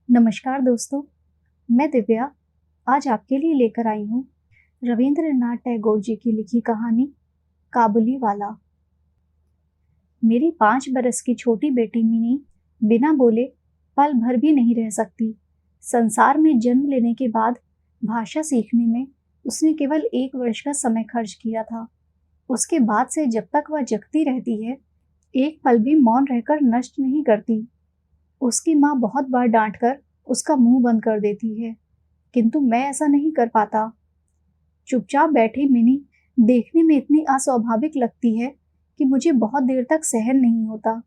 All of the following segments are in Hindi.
नमस्कार दोस्तों, मैं दिव्या आज आपके लिए लेकर आई हूँ रविंद्रनाथ टैगोर जी की लिखी कहानी काबुली वाला। मेरी 5 बरस की छोटी बेटी मिनी बिना बोले पल भर भी नहीं रह सकती। संसार में जन्म लेने के बाद भाषा सीखने में उसने केवल 1 वर्ष का समय खर्च किया था। उसके बाद से जब तक वह जगती रहती है, एक पल भी मौन रहकर नष्ट नहीं करती। उसकी माँ बहुत बार डांटकर उसका मुंह बंद कर देती है, किंतु मैं ऐसा नहीं कर पाता। चुपचाप बैठी मिनी देखने में इतनी अस्वाभाविक लगती है कि मुझे बहुत देर तक सहन नहीं होता।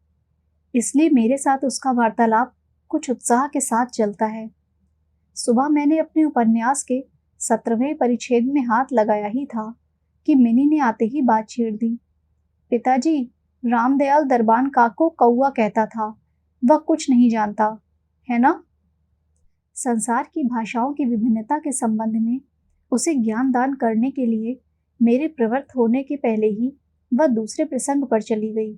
इसलिए मेरे साथ उसका वार्तालाप कुछ उत्साह के साथ चलता है। सुबह मैंने अपने उपन्यास के 17वें परिच्छेद में हाथ लगाया ही था कि मिनी ने आते ही बात छेड़ दी। पिताजी, रामदयाल दरबान काको कौआ कहता था, वह कुछ नहीं जानता, है ना? संसार की भाषाओं की विभिन्नता के संबंध में उसे ज्ञान दान करने के लिए मेरे प्रवृत्त होने के पहले ही वह दूसरे प्रसंग पर चली गई।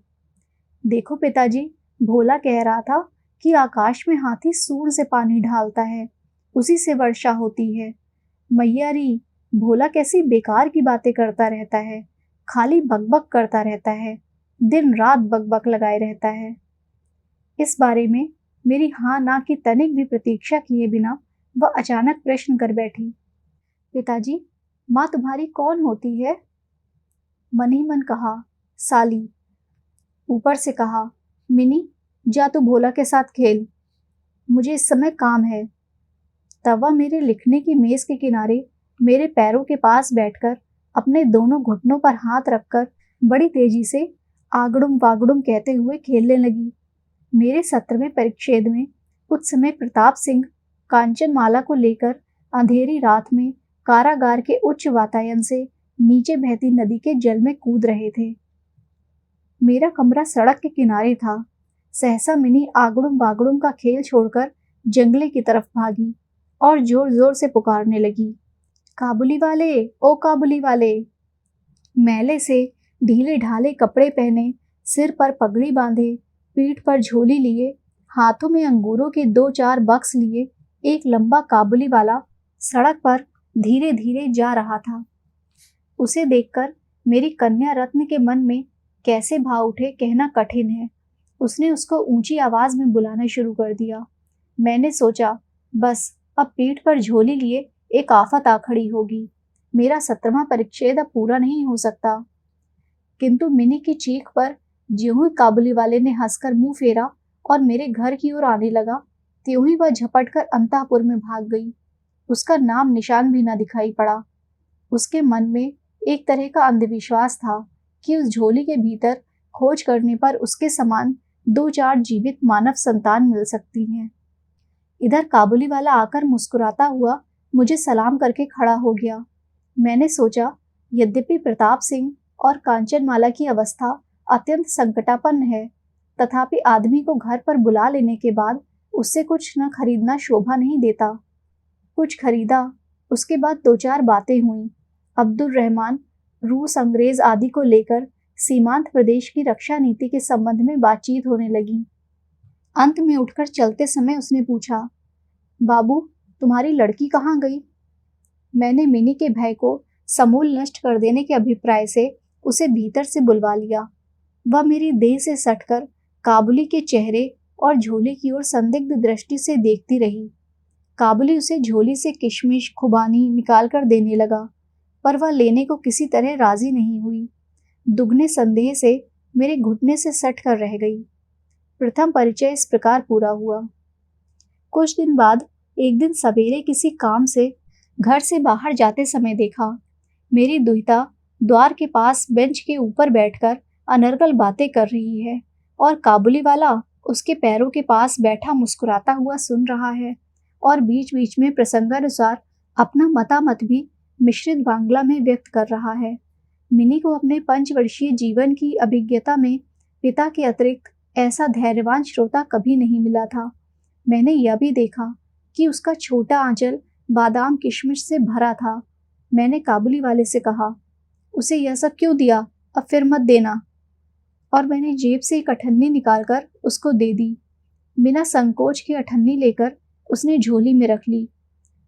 देखो पिताजी, भोला कह रहा था कि आकाश में हाथी सूंड से पानी ढालता है, उसी से वर्षा होती है। मैया री, भोला कैसी बेकार की बातें करता रहता है, खाली बकबक करता रहता है, दिन रात बकबक लगाए रहता है। इस बारे में मेरी हाँ ना की तनिक भी प्रतीक्षा किए बिना वह अचानक प्रश्न कर बैठी। पिताजी, माँ तुम्हारी कौन होती है? मन ही मन कहा, साली। ऊपर से कहा, मिनी, जा तू भोला के साथ खेल, मुझे इस समय काम है। तब वह मेरे लिखने की मेज के किनारे मेरे पैरों के पास बैठकर अपने दोनों घुटनों पर हाथ रखकर बड़ी तेजी से आगड़ुम वागड़ुम कहते हुए खेलने लगी। मेरे 17वें परिच्छेद में उस समय प्रताप सिंह कांचनमाला को लेकर अंधेरी रात में कारागार के उच्च वातायन से नीचे बहती नदी के जल में कूद रहे थे। मेरा कमरा सड़क के किनारे था। सहसा मिनी आगड़ुम वागड़ुम का खेल छोड़कर जंगले की तरफ भागी और जोर जोर से पुकारने लगी, काबुली वाले, ओ काबुली वाले। मैले से ढीले ढाले कपड़े पहने, सिर पर पगड़ी बांधे, पीठ पर झोली लिए, हाथों में अंगूरों के 2-4 बक्स लिए एक लंबा काबुली वाला सड़क पर धीरे धीरे जा रहा था। उसे देखकर मेरी कन्या रत्न के मन में कैसे भाव उठे कहना कठिन है। उसने उसको ऊंची आवाज में बुलाना शुरू कर दिया। मैंने सोचा, बस अब पीठ पर झोली लिए एक आफत आ खड़ी होगी, मेरा 17वां परिच्छेद अब पूरा नहीं हो सकता। किंतु मिनी की चीख पर ज्यों ही काबुली वाले ने हंसकर मुंह फेरा और मेरे घर की ओर आने लगा, त्यों ही वह झपटकर अंतःपुर में भाग गई। उसका नाम निशान भी न दिखाई पड़ा। उसके मन में एक तरह का अंधविश्वास था कि उस झोली के भीतर खोज करने पर उसके समान 2-4 जीवित मानव संतान मिल सकती हैं। इधर काबुली वाला आकर मुस्कुराता हुआ मुझे सलाम करके खड़ा हो गया। मैंने सोचा, यद्यपि प्रताप सिंह और कांचनमाला की अवस्था अत्यंत संकटापन्न है, तथापि आदमी को घर पर बुला लेने के बाद उससे कुछ न खरीदना शोभा नहीं देता। कुछ खरीदा, उसके बाद 2-4 बातें हुई। अब्दुल रहमान, रूस, अंग्रेज आदि को लेकर सीमांत प्रदेश की रक्षा नीति के संबंध में बातचीत होने लगी। अंत में उठकर चलते समय उसने पूछा, बाबू, तुम्हारी लड़की कहाँ गई? मैंने मिनी के भय को समूल नष्ट कर देने के अभिप्राय से उसे भीतर से बुलवा लिया। वह मेरी देह से सटकर काबुली के चेहरे और झोली की ओर संदिग्ध दृष्टि से देखती रही। काबुली उसे झोली से किशमिश, खुबानी निकाल कर देने लगा, पर वह लेने को किसी तरह राजी नहीं हुई। दुगने संदेह से मेरे घुटने से सट कर रह गई। प्रथम परिचय इस प्रकार पूरा हुआ। कुछ दिन बाद एक दिन सवेरे किसी काम से घर से बाहर जाते समय देखा, मेरी दुहिता द्वार के पास बेंच के ऊपर बैठकर अनर्गल बातें कर रही है और काबुली वाला उसके पैरों के पास बैठा मुस्कुराता हुआ सुन रहा है और बीच बीच में प्रसंगानुसार अपना मतामत भी मिश्रित बांग्ला में व्यक्त कर रहा है। मिनी को अपने 5 वर्षीय जीवन की अभिज्ञता में पिता के अतिरिक्त ऐसा धैर्यवान श्रोता कभी नहीं मिला था। मैंने यह भी देखा कि उसका छोटा आंचल बादाम किशमिश से भरा था। मैंने काबुली वाले से कहा, उसे यह सब क्यों दिया, अब फिर मत देना। और मैंने जेब से एक अठन्नी निकालकर उसको दे दी। बिना संकोच की अठन्नी लेकर उसने झोली में रख ली।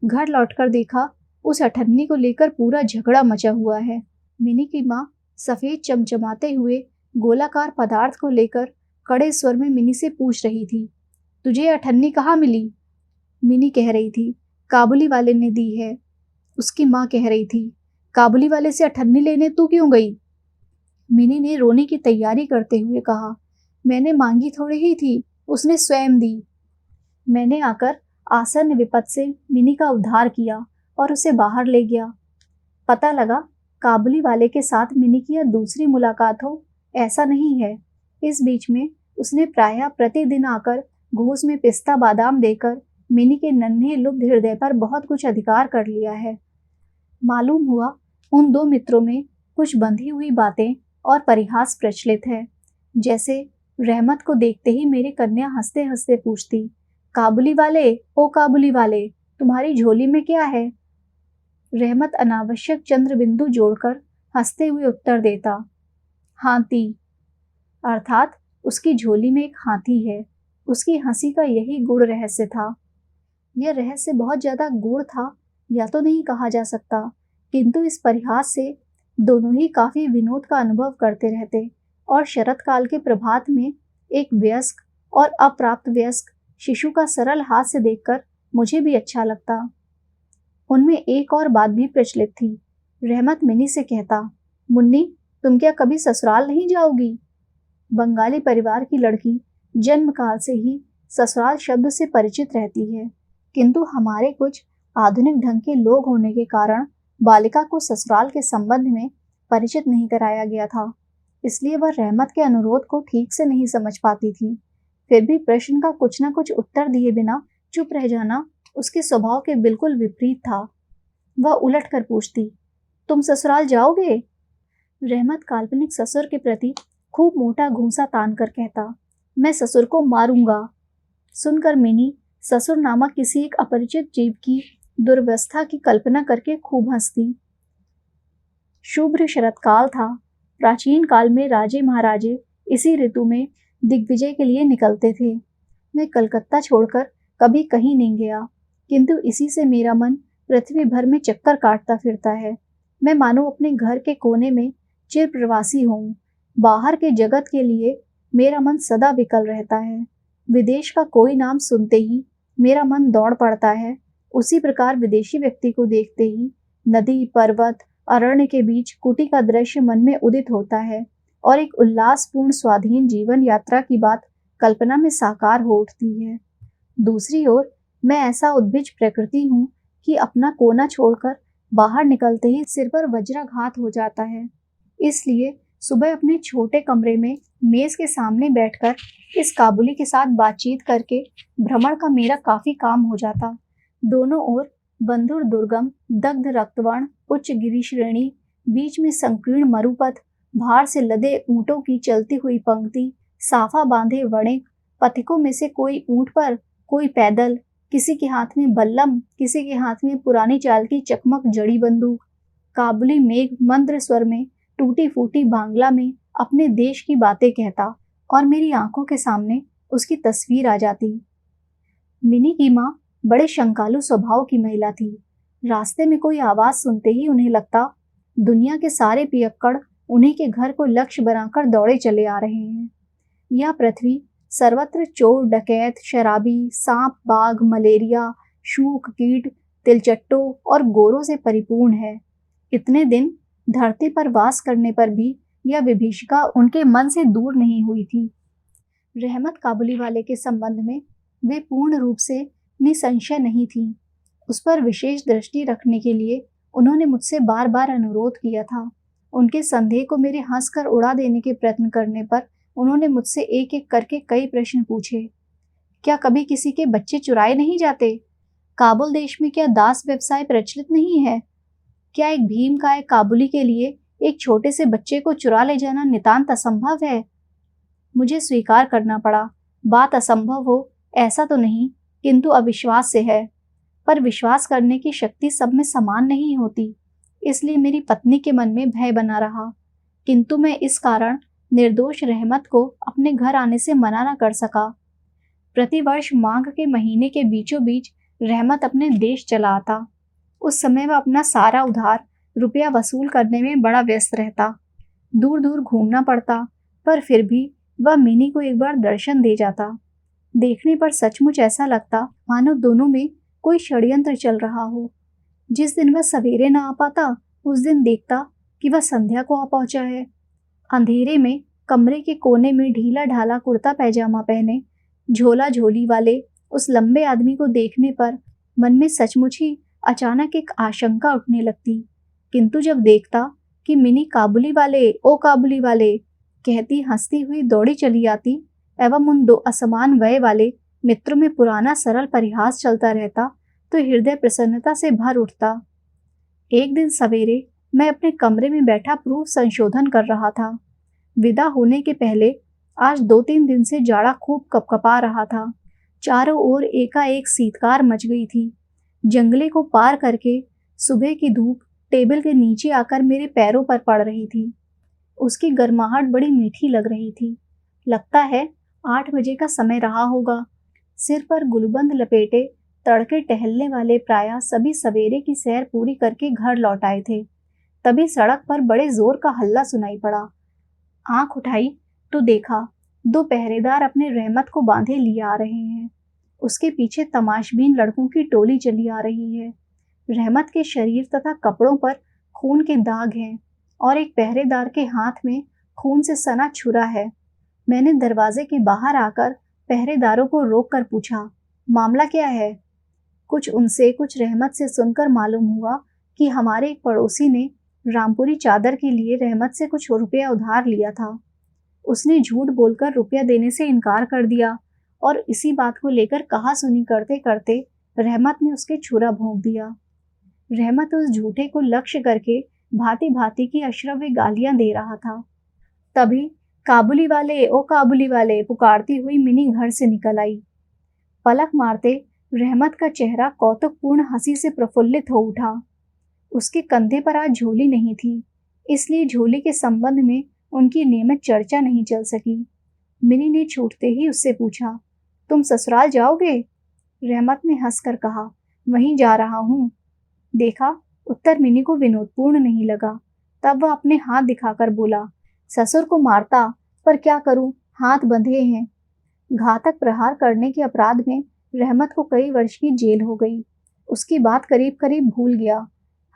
घर लौटकर देखा उस अठन्नी को लेकर पूरा झगड़ा मचा हुआ है। मिनी की माँ सफेद चमचमाते हुए गोलाकार पदार्थ को लेकर कड़े स्वर में मिनी से पूछ रही थी, तुझे अठन्नी कहाँ मिली? मिनी कह रही थी, काबुली वाले ने दी है। उसकी माँ कह रही थी, काबुली वाले से अठन्नी लेने तू क्यों गई? मिनी ने रोने की तैयारी करते हुए कहा, मैंने मांगी थोड़ी ही थी, उसने स्वयं दी। मैंने आकर आसन्न विपद से मिनी का उद्धार किया और उसे बाहर ले गया। पता लगा काबुली वाले के साथ मिनी की यह दूसरी मुलाकात हो, ऐसा नहीं है। इस बीच में उसने प्रायः प्रतिदिन आकर घूस में पिस्ता बादाम देकर मिनी के नन्हे लुब्ध हृदय पर बहुत कुछ अधिकार कर लिया है। मालूम हुआ उन दो मित्रों में कुछ बंधी हुई बातें और परिहास प्रचलित है। जैसे रहमत को देखते ही मेरी कन्या हंसते हंसते पूछती, काबुली वाले, ओ काबुली वाले, तुम्हारी झोली में क्या है? रहमत अनावश्यक चंद्र बिंदु जोड़कर हंसते हुए उत्तर देता, हाथी। अर्थात उसकी झोली में एक हाथी है। उसकी हंसी का यही गूढ़ रहस्य था। यह रहस्य बहुत ज्यादा गूढ़ था या तो नहीं कहा जा सकता, किंतु इस परिहास से दोनों ही काफी विनोद का अनुभव करते रहते और शरत काल के प्रभात में एक वयस्क और अप्राप्त वयस्क शिशु का सरल हास्य देखकर मुझे भी अच्छा लगता। उनमें एक और बात भी प्रचलित थी। रहमत मिनी से कहता, मुन्नी, तुम क्या कभी ससुराल नहीं जाओगी? बंगाली परिवार की लड़की जन्म काल से ही ससुराल शब्द से परिचित रहती है, किंतु हमारे कुछ आधुनिक ढंग के लोग होने के कारण बालिका को ससुराल के संबंध में परिचित नहीं कराया गया था। इसलिए वह रहमत के अनुरोध को ठीक से नहीं समझ पाती थी। फिर भी प्रश्न का कुछ न कुछ उत्तर दिए बिना चुप रह जाना उसके स्वभाव के बिल्कुल विपरीत था। वह उलट कर पूछती, तुम ससुराल जाओगे? रहमत काल्पनिक ससुर के प्रति खूब मोटा घूंसा तान कर कहता, मैं ससुर को मारूंगा। सुनकर मिनी ससुर नामक किसी एक अपरिचित जीव की दुर्वस्था की कल्पना करके खूब हंसती। शुभ्र शरतकाल था। प्राचीन काल में राजे महाराजे इसी ऋतु में दिग्विजय के लिए निकलते थे। मैं कलकत्ता छोड़कर कभी कहीं नहीं गया, किंतु इसी से मेरा मन पृथ्वी भर में चक्कर काटता फिरता है। मैं मानो अपने घर के कोने में चिर प्रवासी हूँ। बाहर के जगत के लिए मेरा मन सदा विकल रहता है। विदेश का कोई नाम सुनते ही मेरा मन दौड़ पड़ता है। उसी प्रकार विदेशी व्यक्ति को देखते ही नदी, पर्वत, अरण्य के कुटी कुटी का दृश्य मन में उदित होता है और एक उल्लासपूर्ण स्वाधीन जीवन यात्रा की बात कल्पना में साकार हो उठती है। दूसरी ओर मैं ऐसा उद्भिज प्रकृति हूँ कि अपना कोना छोड़कर बाहर निकलते ही सिर पर वज्राघात हो जाता है। इसलिए सुबह अपने छोटे कमरे में मेज के सामने बैठकर इस काबुली के साथ बातचीत करके भ्रमण का मेरा काफी काम हो जाता। दोनों ओर बंधुर दुर्गम, दग्ध रक्तवर्ण उच्च गिरी श्रेणी, बीच में संकीर्ण मरुपथ, भार से लदे ऊंटों की चलती हुई पंक्ति, साफा बांधे वणिक, पथिकों में से कोई ऊंट पर, कोई पैदल, किसी के हाथ में बल्लम, किसी के हाथ में पुरानी चाल की चकमक जड़ी बंदूक। काबुली मेघ मंद्र स्वर में टूटी फूटी बांग्ला में अपने देश की बातें कहता और मेरी आंखों के सामने उसकी तस्वीर आ जाती। मिनी की माँ बड़े शंकालु स्वभाव की महिला थी। रास्ते में कोई आवाज सुनते ही उन्हें लगता दुनिया के सारे पियक्कड़ उन्हीं के घर को लक्ष्य बनाकर दौड़े चले आ रहे हैं। यह पृथ्वी सर्वत्र चोर, डकैत, शराबी, सांप, बाघ, मलेरिया, शूक, कीट, तिलचट्टों और गोरों से परिपूर्ण है। इतने दिन धरती पर वास करने पर भी यह विभीषिका उनके मन से दूर नहीं हुई थी। रहमत काबुली वाले के संबंध में वे पूर्ण रूप से निसंशय नहीं थी। उस पर विशेष दृष्टि रखने के लिए उन्होंने मुझसे बार बार अनुरोध किया था। उनके संदेह को मेरे हंसकर उड़ा देने के प्रयत्न करने पर उन्होंने मुझसे एक एक करके कई प्रश्न पूछे। क्या कभी किसी के बच्चे चुराए नहीं जाते? काबुल देश में क्या दास व्यवसाय प्रचलित नहीं है? क्या एक भीमकाय काबुली के लिए एक छोटे से बच्चे को चुरा ले जाना नितांत असंभव है? मुझे स्वीकार करना पड़ा, बात असंभव हो ऐसा तो नहीं, किंतु अविश्वास से है। पर विश्वास करने की शक्ति सब में समान नहीं होती, इसलिए मेरी पत्नी के मन में भय बना रहा। किंतु मैं इस कारण निर्दोष रहमत को अपने घर आने से मना न कर सका। प्रतिवर्ष माघ के महीने के बीचों बीच रहमत अपने देश चला आता। उस समय वह अपना सारा उधार रुपया वसूल करने में बड़ा व्यस्त रहता। दूर दूर घूमना पड़ता, पर फिर भी वह मिनी को एक बार दर्शन दे जाता। देखने पर सचमुच ऐसा लगता मानो दोनों में कोई षड्यंत्र चल रहा हो। जिस दिन वह सवेरे न आ पाता, उस दिन देखता कि वह संध्या को आ पहुंचा है। अंधेरे में कमरे के कोने में ढीला ढाला कुर्ता पैजामा पहने झोला झोली वाले उस लंबे आदमी को देखने पर मन में सचमुच ही अचानक एक आशंका उठने लगती। किंतु जब देखता कि मिनी काबुली वाले, ओ काबुली वाले कहती हंसती हुई दौड़ी चली आती एवं उन दो असमान वय वाले मित्रों में पुराना सरल परिहास चलता रहता, तो हृदय प्रसन्नता से भर उठता। एक दिन सवेरे मैं अपने कमरे में बैठा प्रूफ संशोधन कर रहा था। विदा होने के पहले आज 2-3 दिन से जाड़ा खूब कपकपा रहा था। चारों ओर एकाएक शीतकार मच गई थी। जंगले को पार करके सुबह की धूप टेबल के नीचे आकर मेरे पैरों पर पड़ रही थी। उसकी गर्माहट बड़ी मीठी लग रही थी। लगता है 8 बजे का समय रहा होगा। सिर पर गुलबंद लपेटे तड़के टहलने वाले प्रायः सभी सवेरे की सैर पूरी करके घर लौट आए थे। तभी सड़क पर बड़े जोर का हल्ला सुनाई पड़ा। आंख उठाई तो देखा 2 पहरेदार अपने रहमत को बांधे लिए आ रहे हैं। उसके पीछे तमाशबीन लड़कों की टोली चली आ रही है। रहमत के शरीर तथा कपड़ों पर खून के दाग हैं और एक पहरेदार के हाथ में खून से सना छुरा है। मैंने दरवाजे के बाहर आकर पहरेदारों को रोककर पूछा, मामला क्या है? कुछ उनसे कुछ रहमत से सुनकर मालूम हुआ कि हमारे एक पड़ोसी ने रामपुरी चादर के लिए रहमत से कुछ रुपया उधार लिया था। उसने झूठ बोलकर रुपया देने से इनकार कर दिया और इसी बात को लेकर कहा सुनी करते करते रहमत ने उसके छुरा भोंक दिया। रहमत उस झूठे को लक्ष्य करके भांति भांति की अश्रव्य गालियां दे रहा था। तभी काबुली वाले, ओ काबुली वाले पुकारती हुई मिनी घर से निकल आई। पलक मारते रहमत का चेहरा कौतुकपूर्ण हंसी से प्रफुल्लित हो उठा। उसके कंधे पर आज झोली नहीं थी, इसलिए झोली के संबंध में उनकी नियमित चर्चा नहीं चल सकी। मिनी ने छूटते ही उससे पूछा, तुम ससुराल जाओगे? रहमत ने हंसकर कहा, वहीं जा रहा हूँ। देखा, उत्तर मिनी को विनोदपूर्ण नहीं लगा। तब वह अपने हाथ दिखाकर बोला, ससुर को मारता, पर क्या करूं, हाथ बंधे हैं। घातक प्रहार करने के अपराध में रहमत को कई वर्ष की जेल हो गई। उसकी बात करीब करीब भूल गया।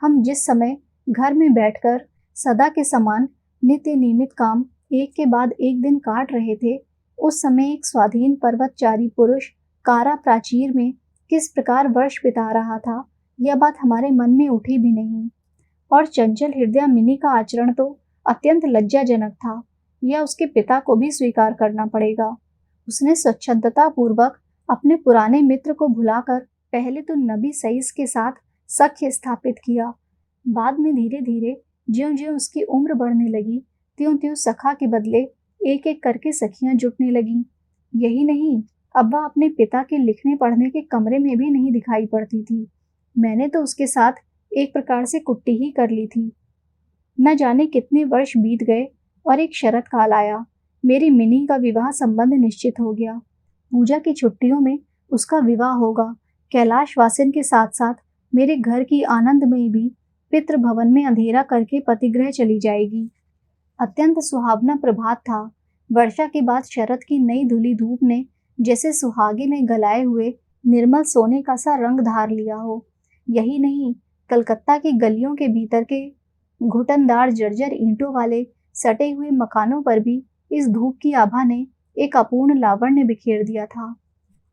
हम जिस समय घर में बैठकर सदा के समान नित्य नियमित काम एक के बाद एक दिन काट रहे थे, उस समय एक स्वाधीन पर्वतचारी पुरुष कारा प्राचीर में किस प्रकार वर्ष बिता रहा था, यह बात हमारे मन में उठी भी नहीं। और चंचल हृदय मिनी का आचरण तो अत्यंत लज्जाजनक था, यह उसके पिता को भी स्वीकार करना पड़ेगा। उसने स्वच्छंदता पूर्वक अपने पुराने मित्र को भुलाकर पहले तो नबी सईस के साथ सख्य स्थापित किया। बाद में धीरे धीरे ज्यों ज्यों उसकी उम्र बढ़ने लगी, त्यों त्यों सखा के बदले एक एक करके सखियां जुटने लगीं। यही नहीं, अब वह अपने पिता के लिखने पढ़ने के कमरे में भी नहीं दिखाई पड़ती थी। मैंने तो उसके साथ एक प्रकार से कुट्टी ही कर ली थी। न जाने कितने वर्ष बीत गए और एक शरत काल आया। मेरी मिनी का विवाह संबंध निश्चित हो गया। पूजा की छुट्टियों में उसका विवाह होगा। कैलाश वासिन के साथ साथ मेरे घर की आनंदमयी भी पितृ भवन में अंधेरा करके पतिगृह चली जाएगी। अत्यंत सुहावना प्रभात था। वर्षा के बाद शरद की नई धुली धूप ने जैसे सुहागे में गलाए हुए निर्मल सोने का सा रंग धार लिया हो। यही नहीं, कलकत्ता की गलियों के भीतर के घुटनदार जर्जर ईंटों वाले सटे हुए मकानों पर भी इस धूप की आभा ने एक अपूर्ण लावण्य बिखेर दिया था।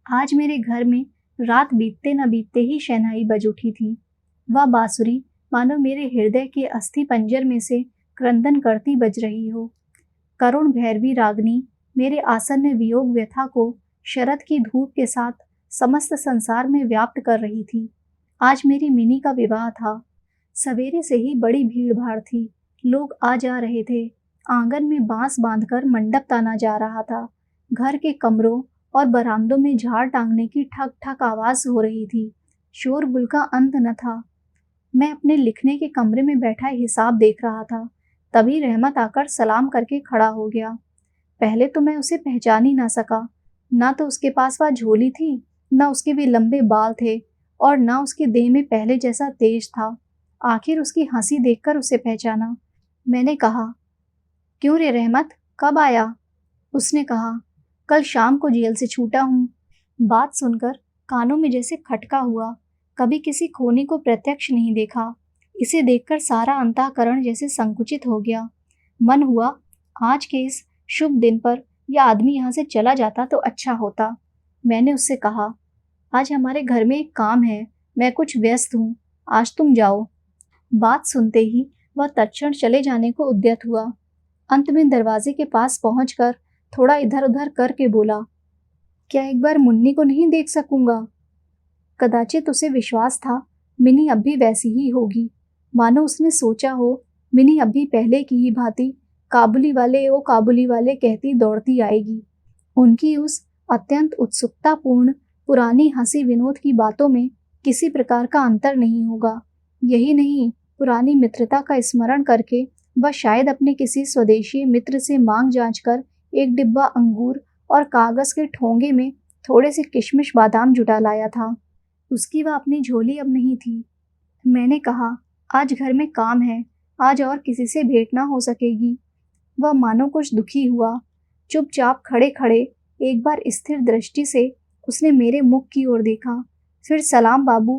आज मेरे घर में रात बीतते न बीतते ही शहनाई बज उठी थी। वह बांसुरी मानो मेरे हृदय के अस्थि पंजर में से क्रंदन करती बज रही हो। करुण भैरवी रागनी मेरे आसन्न वियोग व्यथा को शरद की धूप के साथ समस्त संसार में व्याप्त कर रही थी। आज मेरी मिनी का विवाह था। सवेरे से ही बड़ी भीड़ भाड़ थी। लोग आ जा रहे थे। आंगन में बांस बांधकर मंडप ताना जा रहा था। घर के कमरों और बरामदों में झाड़ टांगने की ठक ठक आवाज हो रही थी। शोरगुल का अंत न था। मैं अपने लिखने के कमरे में बैठा हिसाब देख रहा था। तभी रहमत आकर सलाम करके खड़ा हो गया। पहले तो मैं उसे पहचान ही ना सका। ना तो उसके पास वह झोली थी, ना उसके वे लंबे बाल थे, और ना उसके देह में पहले जैसा तेज था। आखिर उसकी हंसी देखकर उसे पहचाना। मैंने कहा, क्यों रे रहमत, कब आया? उसने कहा, कल शाम को जेल से छूटा हूँ। बात सुनकर कानों में जैसे खटका हुआ। कभी किसी खूनी को प्रत्यक्ष नहीं देखा। इसे देखकर सारा अंतःकरण जैसे संकुचित हो गया। मन हुआ, आज के इस शुभ दिन पर यह आदमी यहाँ से चला जाता तो अच्छा होता। मैंने उससे कहा, आज हमारे घर में एक काम है, मैं कुछ व्यस्त हूँ, आज तुम जाओ। बात सुनते ही वह तत्क्षण चले जाने को उद्यत हुआ। अंत में दरवाजे के पास पहुंचकर थोड़ा इधर उधर करके बोला, क्या एक बार मुन्नी को नहीं देख सकूंगा? कदाचित उसे विश्वास था मिनी अब भी वैसी ही होगी, मानो उसने सोचा हो मिनी अब भी पहले की ही भांति काबुली वाले ओ काबुली वाले कहती दौड़ती आएगी। उनकी उस अत्यंत उत्सुकतापूर्ण पुरानी हंसी विनोद की बातों में किसी प्रकार का अंतर नहीं होगा। यही नहीं, पुरानी मित्रता का स्मरण करके वह शायद अपने किसी स्वदेशी मित्र से मांग जांच कर एक डिब्बा अंगूर और कागज के ठोंगे में थोड़े से किशमिश बादाम जुटा लाया था। उसकी वह अपनी झोली अब नहीं थी। मैंने कहा, आज घर में काम है, आज और किसी से भेंट ना हो सकेगी। वह मानो कुछ दुखी हुआ। चुपचाप खड़े खड़े एक बार स्थिर दृष्टि से उसने मेरे मुख की ओर देखा, फिर सलाम बाबू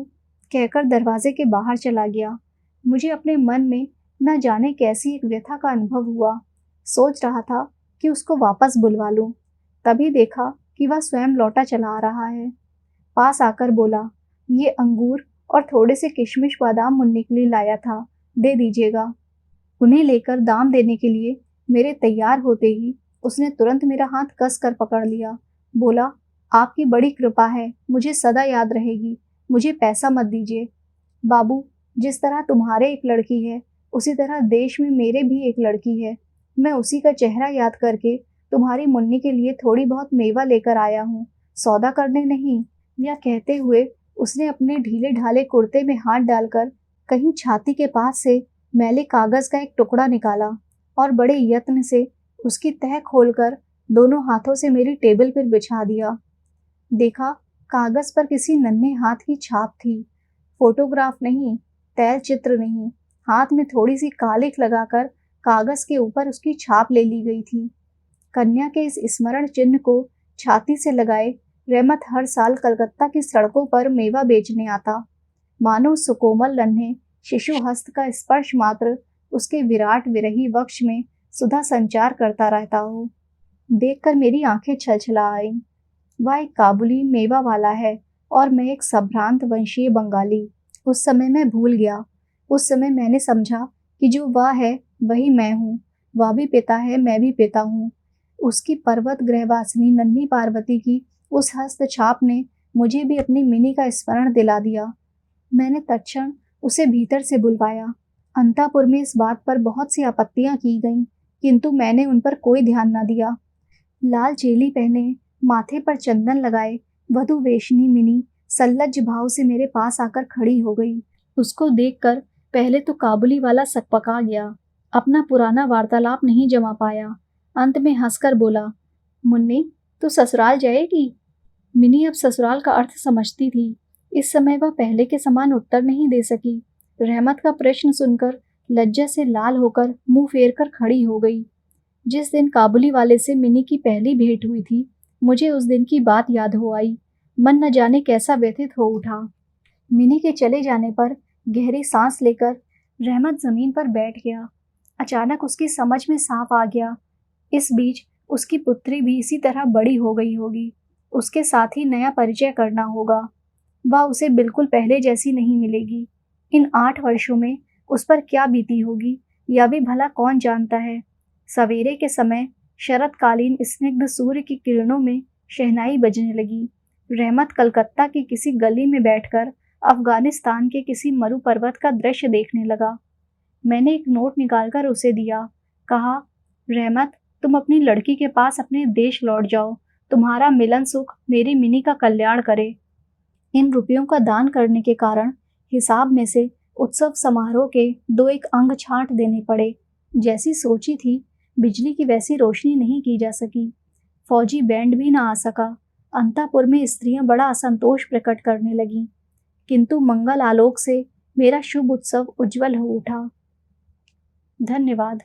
कहकर दरवाजे के बाहर चला गया। मुझे अपने मन में न जाने कैसी एक व्यथा का अनुभव हुआ। सोच रहा था कि उसको वापस बुलवा लूं, तभी देखा कि वह स्वयं लौटा चला आ रहा है। पास आकर बोला, ये अंगूर और थोड़े से किशमिश बादाम मुन्नी के लिए लाया था, दे दीजिएगा। उन्हें लेकर दाम देने के लिए मेरे तैयार होते ही उसने तुरंत मेरा हाथ कस कर पकड़ लिया। बोला, आपकी बड़ी कृपा है, मुझे सदा याद रहेगी, मुझे पैसा मत दीजिए। बाबू, जिस तरह तुम्हारे एक लड़की है, उसी तरह देश में मेरे भी एक लड़की है। मैं उसी का चेहरा याद करके तुम्हारी मुन्नी के लिए थोड़ी बहुत मेवा लेकर आया हूँ, सौदा करने नहीं। यह कहते हुए उसने अपने ढीले ढाले कुर्ते में हाथ डालकर कहीं छाती के पास से मैले कागज का एक टुकड़ा निकाला और बड़े यत्न से उसकी तह खोलकर दोनों हाथों से मेरी टेबल पर बिछा दिया। देखा, कागज पर किसी नन्हे हाथ की छाप थी, फोटोग्राफ नहीं, तैल चित्र नहीं। हाथ में थोड़ी सी कालिख लगाकर कागज के ऊपर उसकी छाप ले ली गई थी। कन्या के इस स्मरण चिन्ह को छाती से लगाए रहमत हर साल कलकत्ता की सड़कों पर मेवा बेचने आता। मानो सुकोमल नन्हे शिशु हस्त का स्पर्श मात्र उसके विराट विरही वक्ष में सुधा संचार करता रहता हो। देखकर मेरी आंखें छलछला आईं। वह एक काबुली मेवा वाला है और मैं एक संभ्रांत वंशीय बंगाली। उस समय मैं भूल गया। उस समय मैंने समझा कि जो वह है वही मैं हूँ। वह भी पिता है, मैं भी पिता हूँ। उसकी पर्वत ग्रहवासिनी नन्ही पार्वती की उस हस्तछाप ने मुझे भी अपनी मिनी का स्मरण दिला दिया। मैंने तत्क्षण उसे भीतर से बुलवाया। अंतापुर में इस बात पर बहुत सी आपत्तियां की गईं, किंतु मैंने उन पर कोई ध्यान न दिया। लाल चेली पहने, माथे पर चंदन लगाए वधु वेशनी मिनी सल्लज भाव से मेरे पास आकर खड़ी हो गई। उसको देखकर पहले तो काबुली वाला सकपका गया, अपना पुराना वार्तालाप नहीं जमा पाया। अंत में हंसकर बोला, मुन्नी, तू ससुराल जाएगी? मिनी अब ससुराल का अर्थ समझती थी। इस समय वह पहले के समान उत्तर नहीं दे सकी। रहमत का प्रश्न सुनकर लज्जा से लाल होकर मुंह फेर कर खड़ी हो गई। जिस दिन काबुली वाले से मिनी की पहली भेंट हुई थी, मुझे उस दिन की बात याद हो आई। मन न जाने कैसा व्यथित हो उठा। मिनी के चले जाने पर गहरी सांस लेकर रहमत जमीन पर बैठ गया। अचानक उसकी समझ में साफ आ गया, इस बीच उसकी पुत्री भी इसी तरह बड़ी हो गई होगी। उसके साथ ही नया परिचय करना होगा। वह उसे बिल्कुल पहले जैसी नहीं मिलेगी। इन 8 वर्षों में उस पर क्या बीती होगी, यह भी भला कौन जानता है। सवेरे के समय शरतकालीन स्निग्ध सूर्य की किरणों में शहनाई बजने लगी। रहमत कलकत्ता की किसी गली में बैठकर अफगानिस्तान के किसी मरु पर्वत का दृश्य देखने लगा। मैंने एक नोट निकालकर उसे दिया। कहा, रहमत, तुम अपनी लड़की के पास अपने देश लौट जाओ। तुम्हारा मिलन सुख मेरी मिनी का कल्याण करे। इन रुपयों का दान करने के कारण हिसाब में से उत्सव समारोह के 2-1 अंग छांट देने पड़े। जैसी सोची थी, बिजली की वैसी रोशनी नहीं की जा सकी। फौजी बैंड भी ना आ सका। अंतापुर में स्त्रियां बड़ा असंतोष प्रकट करने लगीं, किंतु मंगल आलोक से मेरा शुभ उत्सव उज्जवल हो उठा। धन्यवाद।